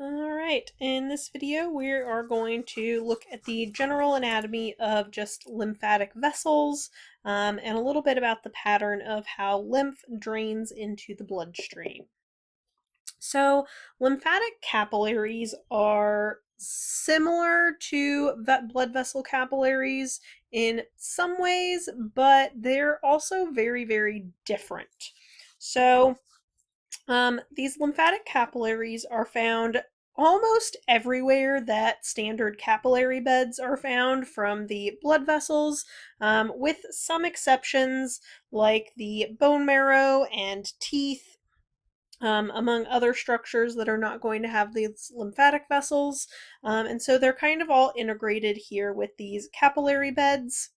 Alright, in this video we are going to look at the general anatomy of just lymphatic vessels and a little bit about the pattern of how lymph drains into the bloodstream. So, lymphatic capillaries are similar to blood vessel capillaries in some ways, but they're also very, very different. So, these lymphatic capillaries are found almost everywhere that standard capillary beds are found from the blood vessels, with some exceptions like the bone marrow and teeth, among other structures that are not going to have these lymphatic vessels. And so they're kind of all integrated here with these capillary beds.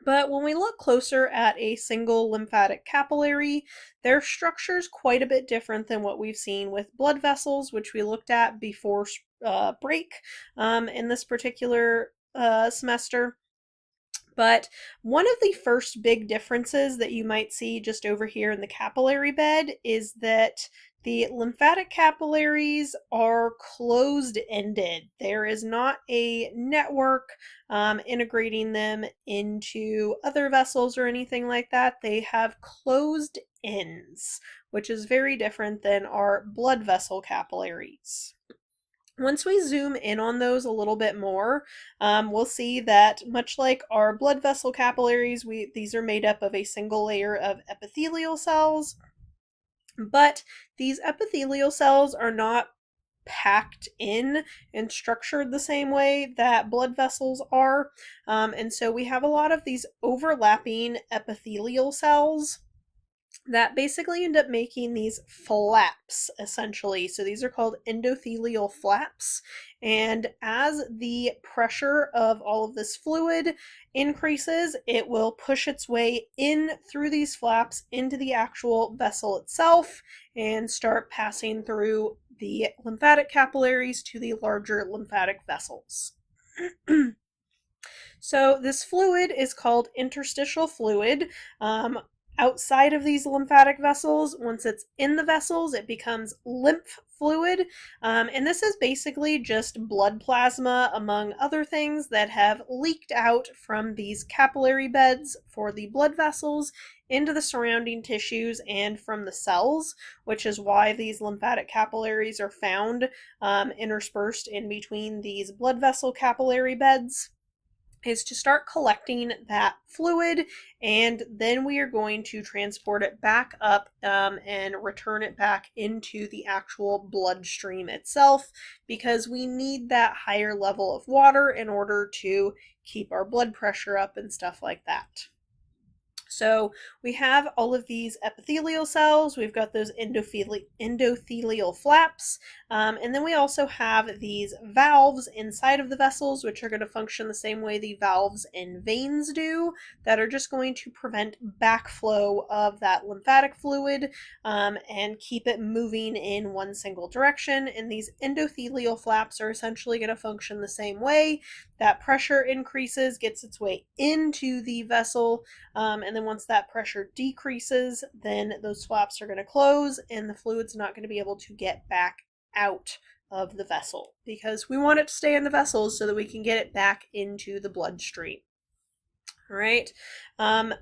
But when we look closer at a single lymphatic capillary, their structure is quite a bit different than what we've seen with blood vessels, which we looked at before break in this particular semester. But one of the first big differences that you might see just over here in the capillary bed is that the lymphatic capillaries are closed-ended. There is not a network integrating them into other vessels or anything like that. They have closed ends, which is very different than our blood vessel capillaries. Once we zoom in on those a little bit more, we'll see that much like our blood vessel capillaries, these are made up of a single layer of epithelial cells, but these epithelial cells are not packed in and structured the same way that blood vessels are. And so we have a lot of these overlapping epithelial cells that basically end up making these flaps, essentially. So these are called endothelial flaps. And as the pressure of all of this fluid increases, it will push its way in through these flaps into the actual vessel itself and start passing through the lymphatic capillaries to the larger lymphatic vessels. So this fluid is called interstitial fluid. Outside of these lymphatic vessels, once it's in the vessels, it becomes lymph fluid. And this is basically just blood plasma, among other things, that have leaked out from these capillary beds for the blood vessels into the surrounding tissues and from the cells, which is why these lymphatic capillaries are found interspersed in between these blood vessel capillary beds, is to start collecting that fluid, and then we are going to transport it back up and return it back into the actual bloodstream itself, because we need that higher level of water in order to keep our blood pressure up and stuff like that. So we have all of these epithelial cells, we've got those endothelial flaps, and then we also have these valves inside of the vessels, which are going to function the same way the valves in veins do, that are just going to prevent backflow of that lymphatic fluid and keep it moving in one single direction. And these endothelial flaps are essentially going to function the same way. That pressure increases, gets its way into the vessel, and then once that pressure decreases, then those flaps are going to close and the fluid's not going to be able to get back out of the vessel, because we want it to stay in the vessels so that we can get it back into the bloodstream. All right.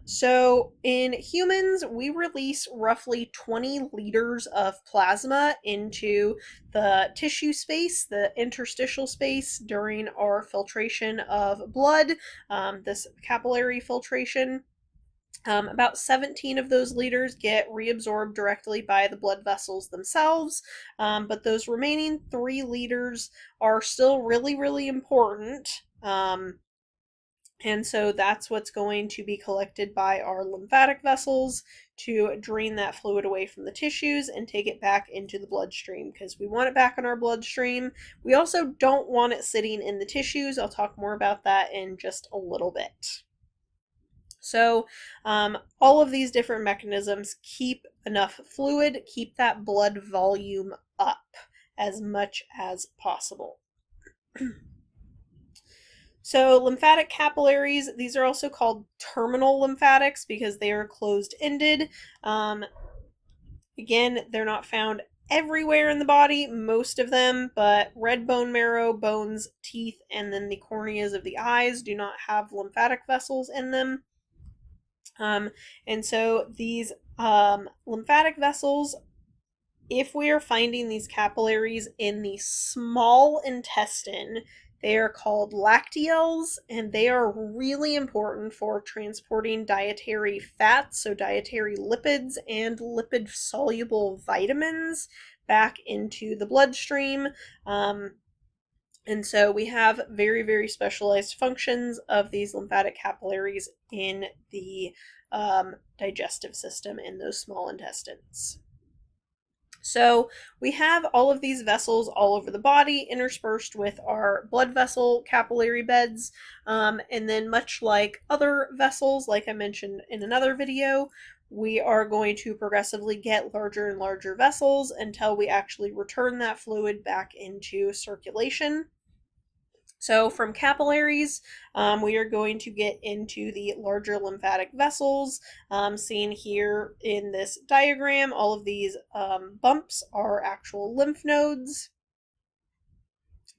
So in humans, we release roughly 20 liters of plasma into the tissue space, the interstitial space, during our filtration of blood, this capillary filtration. About 17 of those liters get reabsorbed directly by the blood vessels themselves, but those remaining 3 liters are still really, really important. And so that's what's going to be collected by our lymphatic vessels to drain that fluid away from the tissues and take it back into the bloodstream, because we want it back in our bloodstream. We also don't want it sitting in the tissues. I'll talk more about that in just a little bit. So all of these different mechanisms keep enough fluid, keep that blood volume up as much as possible. So lymphatic capillaries, these are also called terminal lymphatics because they are closed-ended. Again, they're not found everywhere in the body, most of them, but red bone marrow, bones, teeth, and then the corneas of the eyes do not have lymphatic vessels in them. And so these lymphatic vessels, if we are finding these capillaries in the small intestine, they are called lacteals, and they are really important for transporting dietary fats, so dietary lipids and lipid soluble vitamins, back into the bloodstream. And so we have very, very specialized functions of these lymphatic capillaries in the digestive system in those small intestines. So we have all of these vessels all over the body, interspersed with our blood vessel capillary beds. And then much like other vessels, like I mentioned in another video, we are going to progressively get larger and larger vessels until we actually return that fluid back into circulation. So from capillaries, we are going to get into the larger lymphatic vessels. Seen here in this diagram, all of these bumps are actual lymph nodes.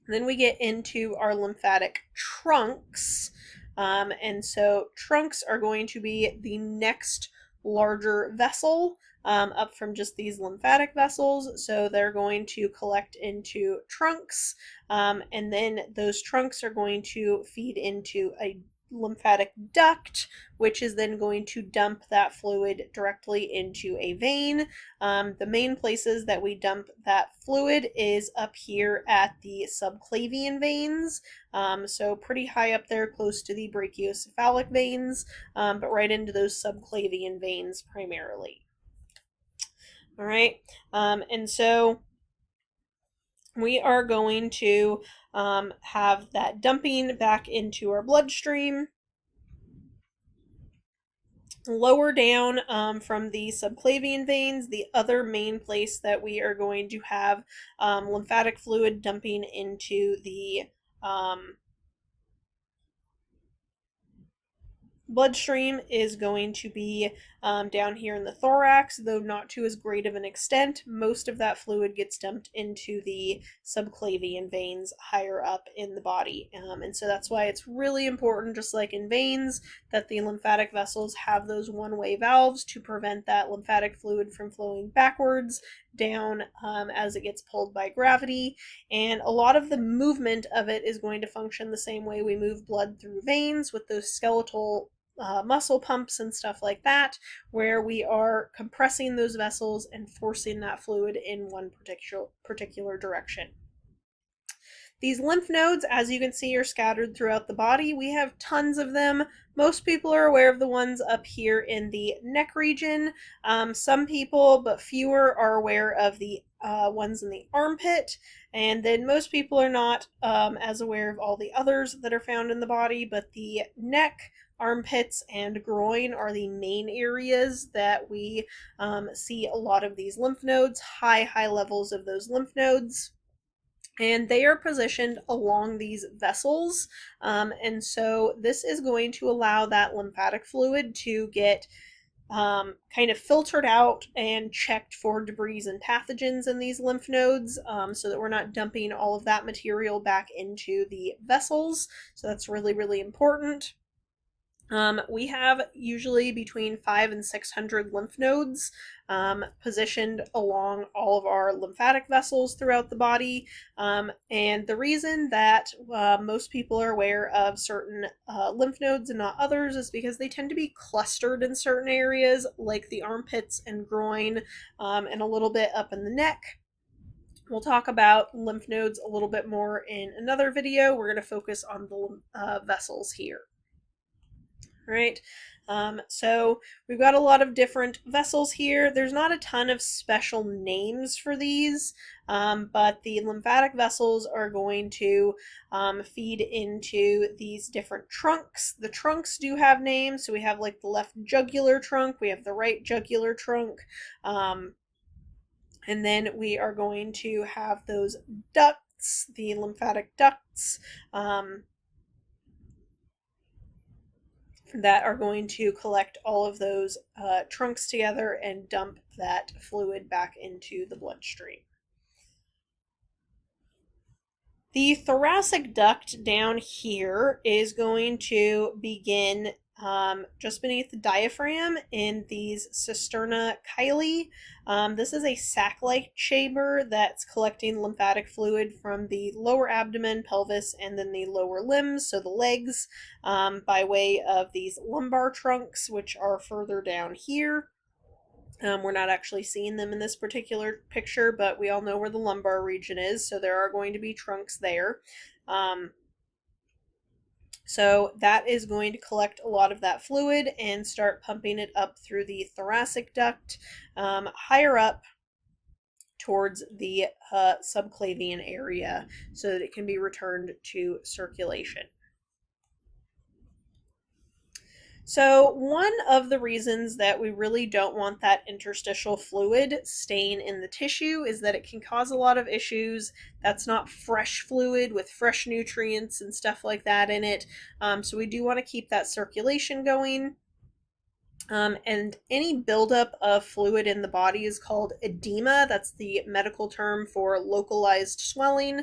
And then we get into our lymphatic trunks. And so trunks are going to be the next larger vessel up from just these lymphatic vessels. So they're going to collect into trunks, and then those trunks are going to feed into a lymphatic duct, which is then going to dump that fluid directly into a vein. The main places that we dump that fluid is up here at the subclavian veins, so pretty high up there close to the brachiocephalic veins, but right into those subclavian veins primarily. All right, and so we are going to have that dumping back into our bloodstream. Lower down from the subclavian veins, the other main place that we are going to have lymphatic fluid dumping into the bloodstream is going to be down here in the thorax, though not to as great of an extent. Most of that fluid gets dumped into the subclavian veins higher up in the body. And so that's why it's really important, just like in veins, that the lymphatic vessels have those one-way valves to prevent that lymphatic fluid from flowing backwards down as it gets pulled by gravity. And a lot of the movement of it is going to function the same way we move blood through veins, with those skeletal muscle pumps and stuff like that, where we are compressing those vessels and forcing that fluid in one particular direction. These lymph nodes, as you can see, are scattered throughout the body. We have tons of them. Most people are aware of the ones up here in the neck region. Some people, but fewer, are aware of the ones in the armpit. And then most people are not as aware of all the others that are found in the body, but the neck, armpits, and groin are the main areas that we see a lot of these lymph nodes, high levels of those lymph nodes. And they are positioned along these vessels. And so this is going to allow that lymphatic fluid to get kind of filtered out and checked for debris and pathogens in these lymph nodes, so that we're not dumping all of that material back into the vessels. So that's really, really important. We have usually between 500 and 600 lymph nodes positioned along all of our lymphatic vessels throughout the body. And the reason that most people are aware of certain lymph nodes and not others is because they tend to be clustered in certain areas, like the armpits and groin, and a little bit up in the neck. We'll talk about lymph nodes a little bit more in another video. We're going to focus on the vessels here. Right? So we've got a lot of different vessels here. There's not a ton of special names for these, but the lymphatic vessels are going to feed into these different trunks. The trunks do have names, so we have like the left jugular trunk, we have the right jugular trunk, and then we are going to have those ducts, the lymphatic ducts, that are going to collect all of those trunks together and dump that fluid back into the bloodstream. The thoracic duct down here is going to begin just beneath the diaphragm in these cisterna chyli. This is a sac-like chamber that's collecting lymphatic fluid from the lower abdomen, pelvis, and then the lower limbs, so the legs, by way of these lumbar trunks, which are further down here. We're not actually seeing them in this particular picture, but we all know where the lumbar region is, so there are going to be trunks there. So that is going to collect a lot of that fluid and start pumping it up through the thoracic duct, higher up towards the subclavian area so that it can be returned to circulation. So one of the reasons that we really don't want that interstitial fluid staying in the tissue is that it can cause a lot of issues. That's not fresh fluid with fresh nutrients and stuff like that in it. So we do want to keep that circulation going. And any buildup of fluid in the body is called edema. That's the medical term for localized swelling.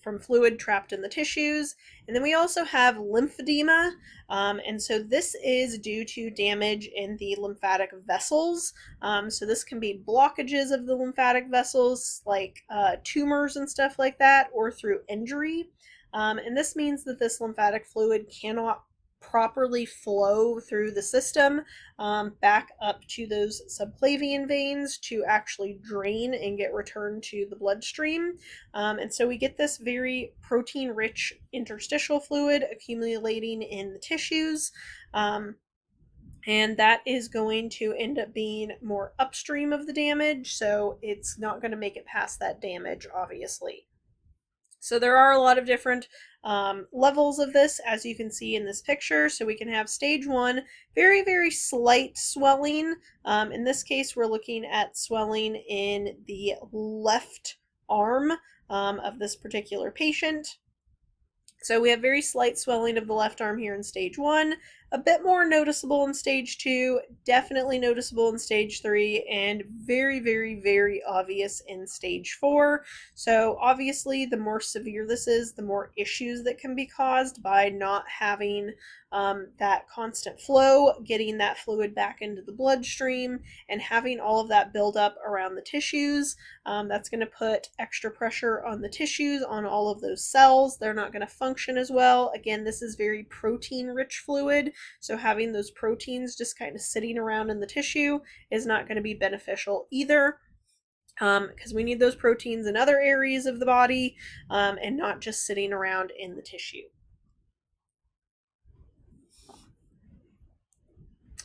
From fluid trapped in the tissues. And then we also have lymphedema. And so this is due to damage in the lymphatic vessels. So this can be blockages of the lymphatic vessels, like tumors and stuff like that, or through injury. And this means that this lymphatic fluid cannot properly flow through the system back up to those subclavian veins to actually drain and get returned to the bloodstream. And so we get this very protein-rich interstitial fluid accumulating in the tissues. And that is going to end up being more upstream of the damage, so it's not going to make it past that damage, obviously. So there are a lot of different levels of this, as you can see in this picture. So we can have stage 1, very, very slight swelling. In this case, we're looking at swelling in the left arm of this particular patient. So we have very slight swelling of the left arm here in stage 1, a bit more noticeable in stage 2, definitely noticeable in stage 3, and very, very, very obvious in stage 4. So obviously, the more severe this is, the more issues that can be caused by not having that constant flow, getting that fluid back into the bloodstream, and having all of that build up around the tissues. That's going to put extra pressure on the tissues, on all of those cells. They're not going to function as well. Again, this is very protein-rich fluid, so having those proteins just kind of sitting around in the tissue is not going to be beneficial either. Because we need those proteins in other areas of the body and not just sitting around in the tissue.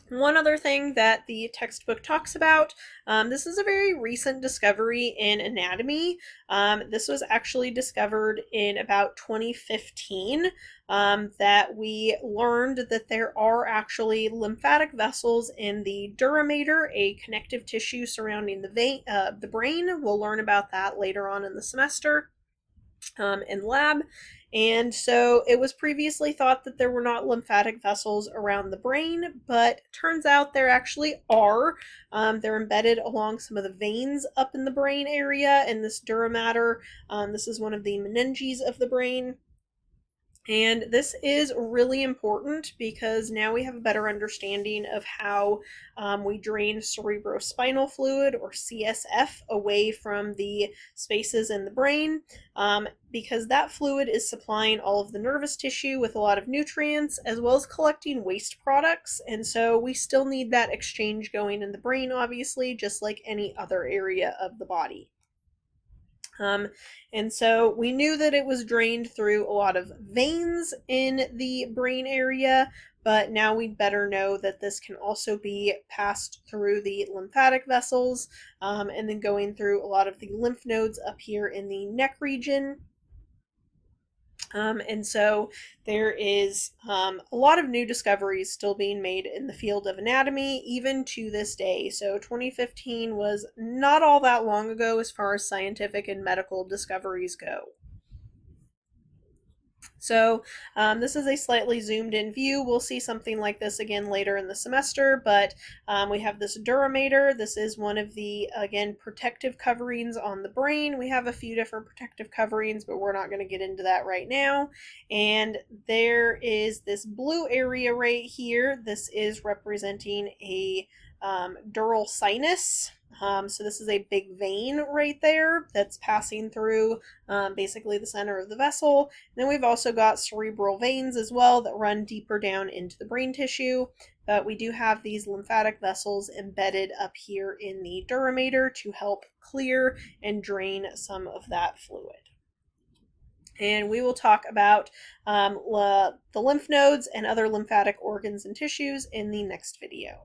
One other thing that the textbook talks about, this is a very recent discovery in anatomy. This was actually discovered in about 2015, that we learned that there are actually lymphatic vessels in the dura mater, a connective tissue surrounding the brain. We'll learn about that later on in the semester in lab. And so it was previously thought that there were not lymphatic vessels around the brain, but turns out there actually are. They're embedded along some of the veins up in the brain area in this dura mater. This is one of the meninges of the brain. And this is really important because now we have a better understanding of how we drain cerebrospinal fluid, or CSF, away from the spaces in the brain, because that fluid is supplying all of the nervous tissue with a lot of nutrients, as well as collecting waste products. And so we still need that exchange going in the brain, obviously, just like any other area of the body. And so we knew that it was drained through a lot of veins in the brain area, but now we'd better know that this can also be passed through the lymphatic vessels, and then going through a lot of the lymph nodes up here in the neck region. And so there is a lot of new discoveries still being made in the field of anatomy, even to this day. So 2015 was not all that long ago as far as scientific and medical discoveries go. So this is a slightly zoomed in view. We'll see something like this again later in the semester, but we have this duramater. This is one of the, again, protective coverings on the brain. We have a few different protective coverings, but we're not going to get into that right now. And there is this blue area right here. This is representing a dural sinus. So this is a big vein right there that's passing through basically the center of the vessel. And then we've also got cerebral veins as well that run deeper down into the brain tissue. But we do have these lymphatic vessels embedded up here in the duramater to help clear and drain some of that fluid. And we will talk about the lymph nodes and other lymphatic organs and tissues in the next video.